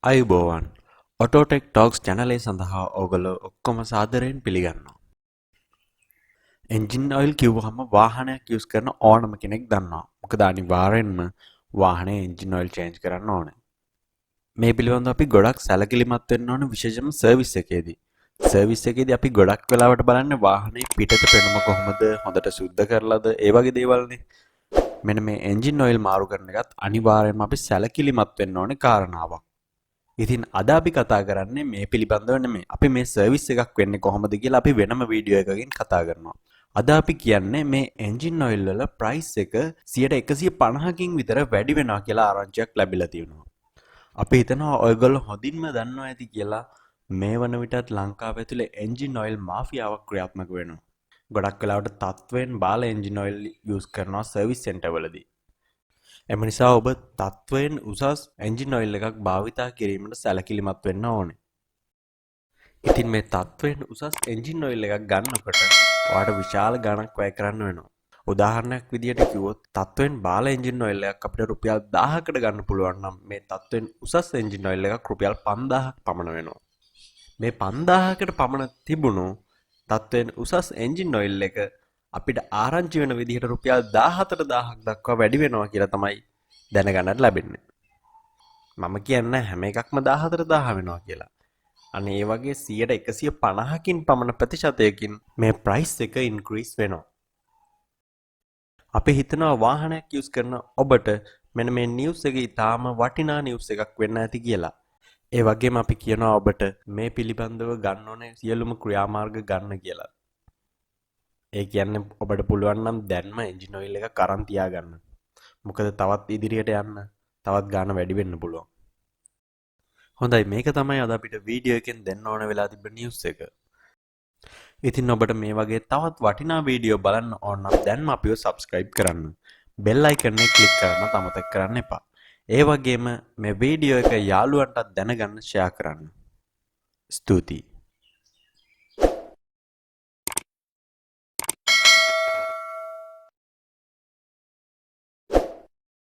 අයිබෝවන් ඔටෝටෙක් ටෝක්ස් චැනලේ සඳහා ඕගොල්ලෝ ඔක්කොම සාදරයෙන් පිළිගන්නවා. එන්ජින් ඔයිල් කිව්වහම වාහනයක් යූස් කරන ඕනම කෙනෙක් දන්නවා. මොකද අනිවාර්යෙන්ම වාහනේ එන්ජින් ඔයිල් චේන්ජ් කරන්න ඕනේ. මේ පිළිබඳව අපි ගොඩක් සැලකිලිමත් වෙන්න ඕනේ විශේෂයෙන්ම සර්විස් එකේදී. සර්විස් එකේදී අපි ගොඩක් වෙලාවට බලන්නේ වාහනේ පිටත පෙනුම කොහොමද, හොඳට සුද්ධ කරලාද, ඒ වගේ දේවල්නේ. මෙන්න මේ එන්ජින් ඔයිල් මාරු කරන එකත් අනිවාර්යෙන්ම අපි සැලකිලිමත් වෙන්න ඕනේ කාරණාවක්. ඉතින් අද අපි කතා කරන්නේ මේ පිළිබඳව නෙමෙයි. අපි මේ සර්විස් එකක් වෙන්නේ කොහොමද කියලා අපි වෙනම වීඩියෝ එකකින් කතා කරනවා. අද අපි කියන්නේ මේ එන්ජින් ඔයිල් වල ප්‍රයිස් එක 150කින් විතර වැඩි වෙනවා කියලා ආරංචියක් ලැබිලා තියෙනවා. අපි හිතනවා ඔයගොල්ලෝ හොඳින්ම දන්නවා ඇති කියලා මේ වන විටත් ලංකාව ඇතුලේ එන්ජින් ඔයිල් මාෆියාවක් ක්‍රියාත්මක වෙනවා. ගොඩක් වෙලාවට තත්වයෙන් බාල එන්ජින් ඔයිල් යූස් කරනවා සර්විස් සෙන්ටර් වලදී. එම නිසා ඔබ තත්වයෙන් උසස් එන්ජින් ඔයිල් එකක් භාවිතා කිරීමට සැලකිලිමත් වෙන්න ඕනේ. ඉතින් මේ තත්වයෙන් උසස් එන්ජින් ඔයිල් එකක් ගන්නකොට ඔයාට විශාල ගණනක් වැය කරන්න වෙනවා. උදාහරණයක් විදියට කිව්වොත් තත්වයෙන් බාල එන්ජින් ඔයිල් එකක් අපිට රුපියල් 1000කට ගන්න පුළුවන් නම් මේ තත්වයෙන් උසස් එන්ජින් ඔයිල් එකක් රුපියල් 5000ක් පමණ වෙනවා. මේ 5000කට පමණ තිබුණු තත්වයෙන් උසස් එන්ජින් ඔයිල් එක අපිට ආරංචි වෙන විදිහට රුපියල් 14000ක් දක්වා වැඩි වෙනවා කියලා තමයි දැනගන්නට ලැබෙන්නේ. මම කියන්නේ හැම එකක්ම 14000 වෙනවා කියලා. අනේ ඒ වගේ 150කින් පමණ ප්‍රතිශතයකින් මේ ප්‍රයිස් එක ඉන්ක්‍රීස් වෙනවා. අපි හිතනවා වාහනයක් යූස් කරන ඔබට මෙන්න මේ නිවුස් එක ඊටාම වටිනා නිවුස් එකක් වෙන්න ඇති කියලා. ඒ වගේම අපි කියනවා ඔබට මේ පිළිබඳව ගන්න ඕනේ සියලුම ක්‍රියාමාර්ග ගන්න කියලා. ඒ කියන්නේ ඔබට පුළුවන් නම් දැන්ම එන්ජින් ඔයිල් එක අරන් තියාගන්න. මොකද තවත් ඉදිරියට යන්න තවත් ගාණ වැඩි වෙන්න පුළුවන්. හොඳයි මේක තමයි අද අපිට වීඩියෝ එකෙන් දෙන්න ඕන වෙලා තිබ්බ නිවුස් එක. ඉතින් ඔබට මේ වගේ තවත් වටිනා වීඩියෝ බලන්න ඕන නම් දැන්ම අපිව subscribe කරන්න. බෙල් අයිකන් එක ක්ලික් කරන්න අමතක කරන්න එපා. ඒ වගේම මේ වීඩියෝ එක යාළුවන්ටත් දැනගන්න share කරන්න. ස්තුතියි.